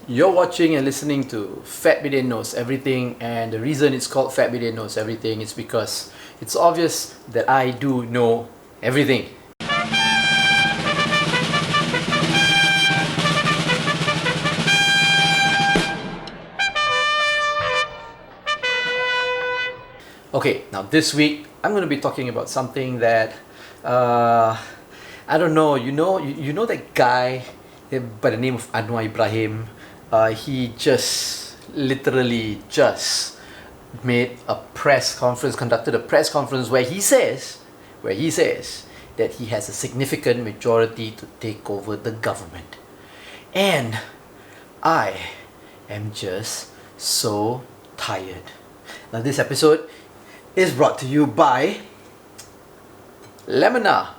You're watching and listening to Fat Bidin Knows Everything, and the reason it's called Fat Bidin Knows Everything is because it's obvious that I do know everything. Okay, now this week I'm going to be talking about something that I don't know. You know that guy by the name of Anwar Ibrahim. He just literally just made a press conference, conducted a press conference where he says that he has a significant majority to take over the government, and I am just so tired. Now this episode is brought to you by Lemona.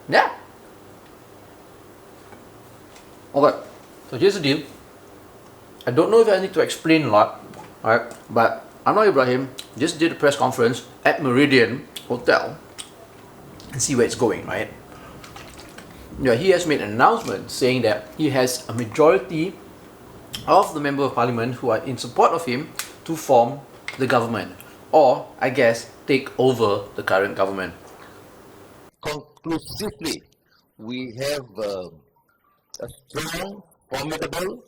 Yeah. Okay. So here's the deal. I don't know if I need to explain a lot, alright? But Anwar Ibrahim just did a press conference at Meridian Hotel and see where it's going, right? Yeah, he has made an announcement saying that he has a majority of the member of parliament who are in support of him to form the government, or I guess take over the current government. Conclusively, we have a strong, formidable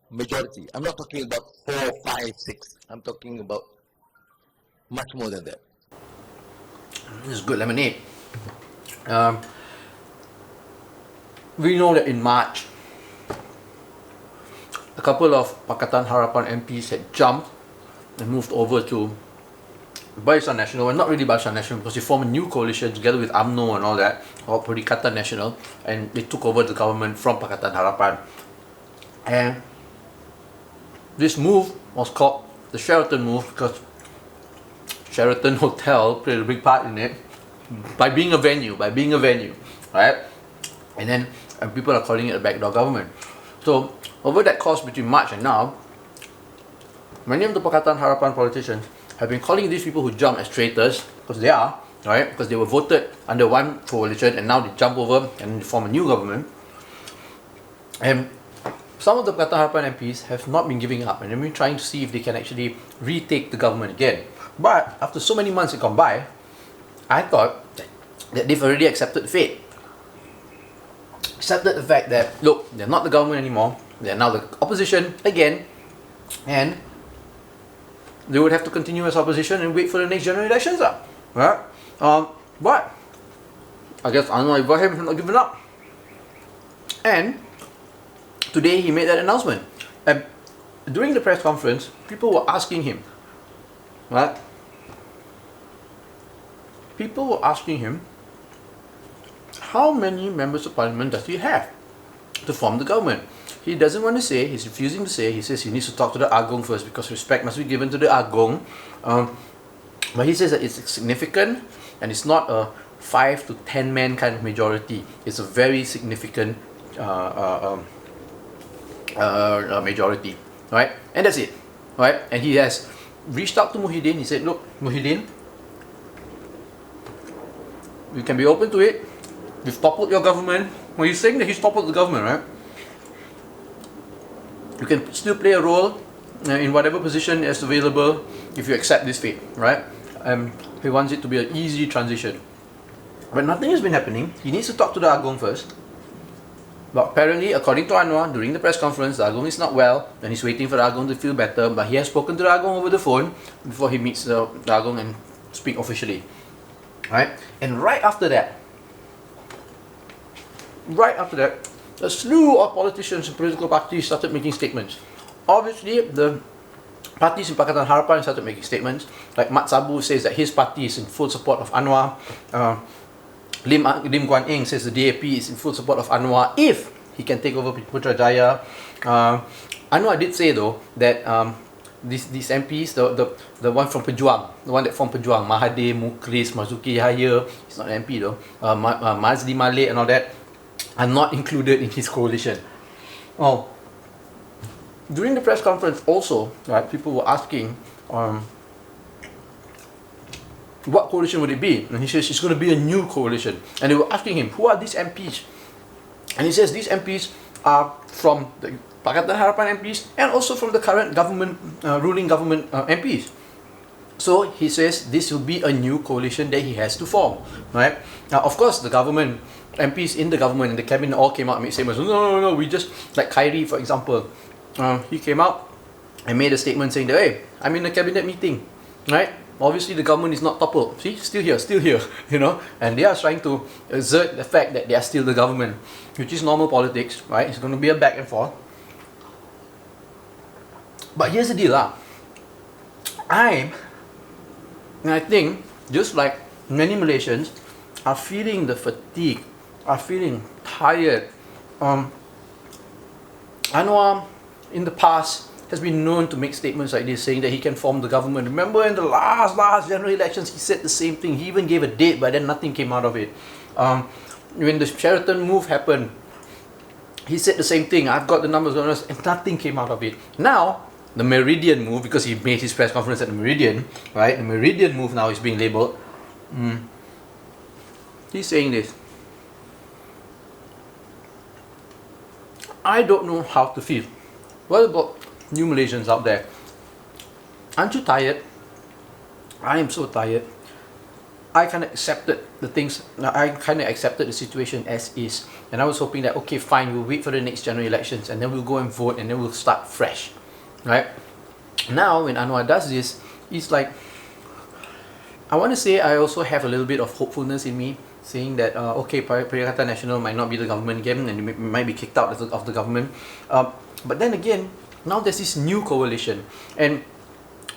majority. I'm not talking about 4, 5, 6. I'm talking about much more than that. This is good lemonade. We know that in March, a couple of Pakatan Harapan MPs had jumped and moved over to Barisan Nasional, well, not really Barisan Nasional, because they formed a new coalition together with UMNO and all that, or Perikatan Nasional, and they took over the government from Pakatan Harapan. And this move was called the Sheraton move because Sheraton Hotel played a big part in it by being a venue, right? And then people are calling it a backdoor government. So over that course between March and now, many of the Pakatan Harapan politicians have been calling these people who jump as traitors, because they are, right? Because they were voted under one coalition and now they jump over and form a new government. And some of the Pakatan Harapan MPs have not been giving up and they've been trying to see if they can actually retake the government again. But after so many months had gone by, I thought that they've already accepted fate. Accepted the fact that, look, they're not the government anymore, they're now the opposition again, and they would have to continue as opposition and wait for the next general elections, right? But I guess Anwar Ibrahim has not given up, and today he made that announcement. And during the press conference, people were asking him, right? People were asking him, how many members of parliament does he have to form the government? He doesn't want to say, he's refusing to say. He says he needs to talk to the Agong first because respect must be given to the Agong. But he says that it's significant and it's not a 5 to 10 man kind of majority. It's a very significant majority, right? And that's it, right? And he has reached out to Muhyiddin. He said, look, Muhyiddin, we can be open to it. We've toppled your government. Well, he's saying that he's toppled the government, right? You can still play a role in whatever position is available if you accept this fate, right? He wants it to be an easy transition. But nothing has been happening. He needs to talk to the Agong first. But apparently, according to Anwar, during the press conference, the Agong is not well and he's waiting for the Agong to feel better. But he has spoken to the Agong over the phone before he meets the Agong and speak officially, right? And right after that, a slew of politicians and political parties started making statements. Obviously, the parties in Pakatan Harapan started making statements. Like Mat Sabu says that his party is in full support of Anwar. Lim Guan Eng says the DAP is in full support of Anwar if he can take over Putrajaya. Anwar did say though that these MPs, the one from Pejuang, the one that from Pejuang, Mahathir, Mukris, Marzuki Yahya, he's not an MP though, Mazli Malik and all that, are not included in his coalition. Oh, during the press conference also, right, people were asking what coalition would it be? And he says it's going to be a new coalition. And they were asking him, who are these MPs? And he says these MPs are from the Pakatan Harapan MPs and also from the current government, ruling government MPs. So he says this will be a new coalition that he has to form, right? Now, of course, the government, MPs in the government and the cabinet all came out and made statements. No, we just, like Khairi, for example, he came out and made a statement saying that, hey, I'm in a cabinet meeting, right? Obviously, the government is not toppled. See, still here, you know, and they are trying to exert the fact that they are still the government, which is normal politics, right? It's going to be a back and forth. But here's the deal, I think, just like many Malaysians, are feeling the fatigue, are feeling tired. Anwar, in the past, has been known to make statements like this, saying that he can form the government. Remember in the last general elections, he said the same thing. He even gave a date, but then nothing came out of it. When the Sheraton move happened, he said the same thing. I've got the numbers, and nothing came out of it. Now, the Meridian move, because he made his press conference at the Meridian, right? The Meridian move now is being labelled. He's saying this. I don't know how to feel. What about new Malaysians out there? Aren't you tired? I am so tired. I kind of accepted the things. I kind of accepted the situation as is, and I was hoping that okay, fine, we'll wait for the next general elections, and then we'll go and vote, and then we'll start fresh, right? Now, when Anwar does this, it's like, I want to say I also have a little bit of hopefulness in me, saying that okay, Perikatan Nasional might not be the government again, and it might be kicked out of the government. But then again, now there's this new coalition, and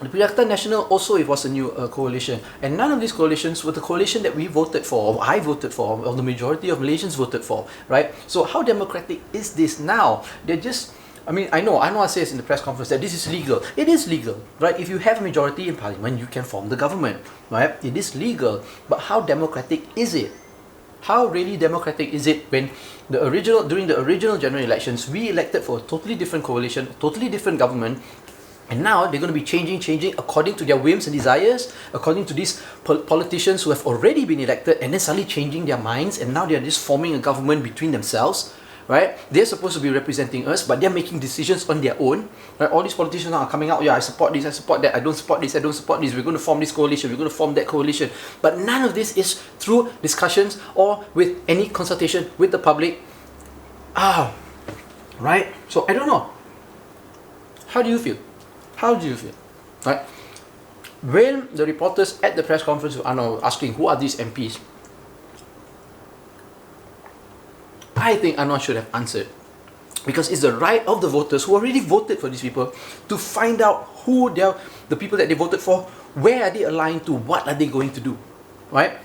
the Perikatan Nasional also, it was a new coalition, and none of these coalitions were the coalition that we voted for, or I voted for, or the majority of Malaysians voted for, right? So how democratic is this now? They're just, I mean, I know Anwar says in the press conference that this is legal. It is legal, right? If you have a majority in parliament, you can form the government, right? It is legal, but how democratic is it? How really democratic is it when during the original general elections, we elected for a totally different coalition, totally different government, and now they're going to be changing according to their whims and desires, according to these politicians who have already been elected, and then suddenly changing their minds, and now they're just forming a government between themselves, right? They're supposed to be representing us, but they're making decisions on their own, right? All these politicians are coming out, yeah, I support this, I support that, I don't support this, I don't support this, we're going to form this coalition, we're going to form that coalition, but none of this is through discussions or with any consultation with the public. Right? So I don't know. How do you feel? How do you feel? Right? When the reporters at the press conference are asking who are these MPs, I think Anwar should have answered, because it's the right of the voters who already voted for these people to find out who the people that they voted for, where are they aligned to, what are they going to do, right?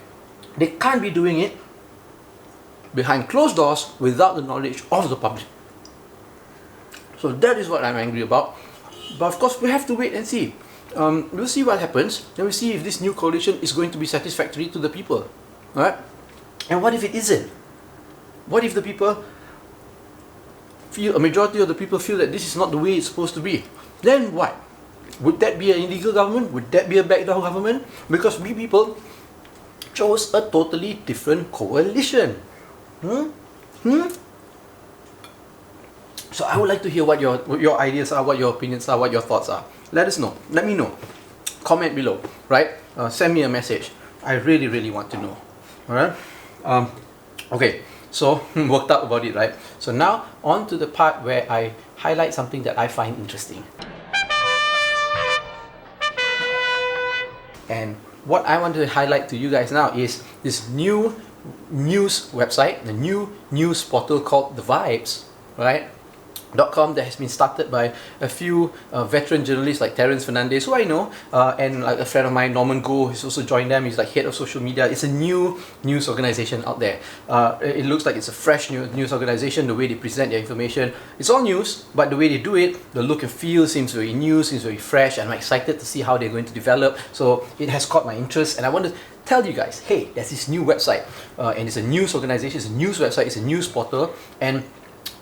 They can't be doing it behind closed doors without the knowledge of the public. So that is what I'm angry about. But of course, we have to wait and see. We'll see what happens. Then we'll see if this new coalition is going to be satisfactory to the people, right? And what if it isn't? What if the people a majority of the people feel that this is not the way it's supposed to be? Then what? Would that be an illegal government? Would that be a backdoor government? Because we people chose a totally different coalition. So I would like to hear what your ideas are, what your opinions are, what your thoughts are. Let us know. Let me know. Comment below, right? Send me a message. I really, really want to know. Alright? Okay, so worked out about it, right? So now on to the part where I highlight something that I find interesting. And what I want to highlight to you guys now is this new news website, the new news portal called The Vibes, right? .com, that has been started by a few veteran journalists like Terence Fernandez, who I know, and like a friend of mine, Norman Goh, has also joined them. He's like head of social media. It's a new news organization out there. It looks like it's a fresh news organization. The way they present their information, it's all news, but the way they do it, the look and feel seems very new, seems very fresh, and I'm excited to see how they're going to develop. So it has caught my interest, and I want to tell you guys, hey, there's this new website, and it's a news organization, it's a news website, it's a news portal, and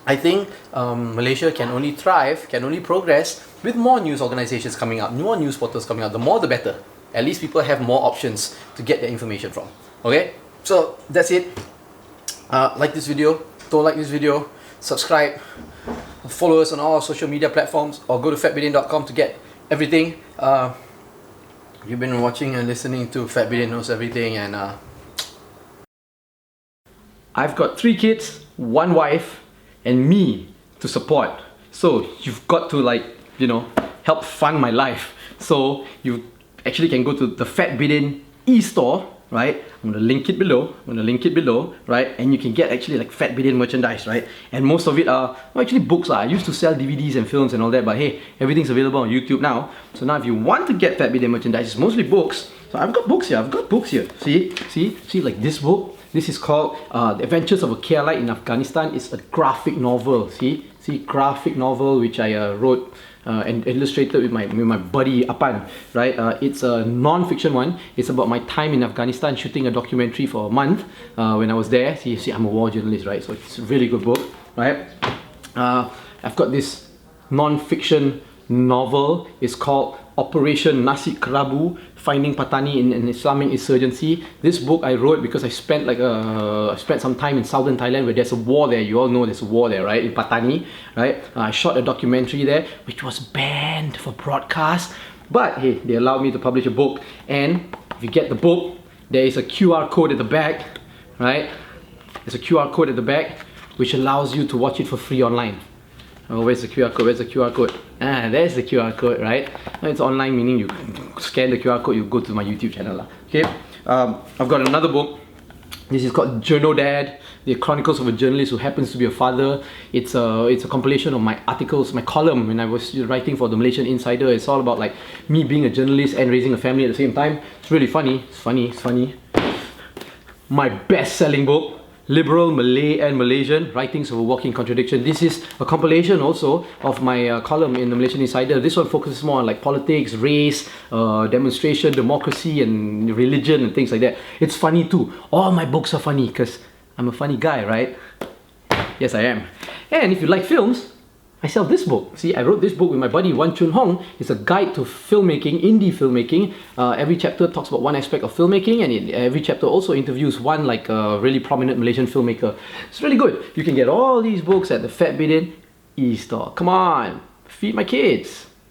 I think Malaysia can only thrive, can only progress with more news organizations coming out, more news portals coming out. The more the better, at least people have more options to get their information from. Okay, so that's it. Like this video, don't like this video, subscribe, follow us on all our social media platforms, or go to fatbidin.com to get everything. You've been watching and listening to Fat Bidin Knows Everything, and I've got 3 kids, 1 wife, and me to support. So you've got to, like, you know, help fund my life. So you actually can go to the Fat Bidin e-store, right? I'm gonna link it below. Right? And you can get actually like Fat Bidin merchandise, right? And most of it are actually books. I used to sell DVDs and films and all that, but hey, everything's available on YouTube now. So now if you want to get Fat Bidin merchandise, it's mostly books. So I've got books here. See, like this book. This is called The Adventures of a Kerala in Afghanistan. It's a graphic novel. See, graphic novel which I wrote and illustrated with my buddy Apan, right? It's a non-fiction one. It's about my time in Afghanistan shooting a documentary for a month when I was there. See, I'm a war journalist, right? So it's a really good book, right? I've got this non-fiction novel. It's called Operation Nasi Kerabu, Finding Patani in an Islamic Insurgency. This book I wrote because I spent some time in southern Thailand where there's a war there. You all know there's a war there, right? In Patani, right? I shot a documentary there which was banned for broadcast, but hey, they allowed me to publish a book. And if you get the book, there is a QR code at the back, right? There's a QR code at the back which allows you to watch it for free online. Oh, where's the QR code? Where's the QR code? There's the QR code, right? It's online, meaning you scan the QR code, you go to my YouTube channel. Okay, I've got another book. This is called Journo Dad, The Chronicles of a Journalist Who Happens to Be a Father. It's a compilation of my articles, my column when I was writing for the Malaysian Insider. It's all about like me being a journalist and raising a family at the same time. It's really funny. It's funny. My best-selling book, Liberal, Malay and Malaysian, Writings of a Walking Contradiction. This is a compilation also of my column in the Malaysian Insider. This one focuses more on like politics, race, demonstration, democracy and religion and things like that. It's funny too. All my books are funny because I'm a funny guy, right? Yes, I am. And if you like films, I sell this book. See, I wrote this book with my buddy Wan Chun Hong. It's a guide to filmmaking, indie filmmaking. Every chapter talks about one aspect of filmmaking, and every chapter also interviews one like a really prominent Malaysian filmmaker. It's really good. You can get all these books at the Fat Bidin e-store. Come on, feed my kids.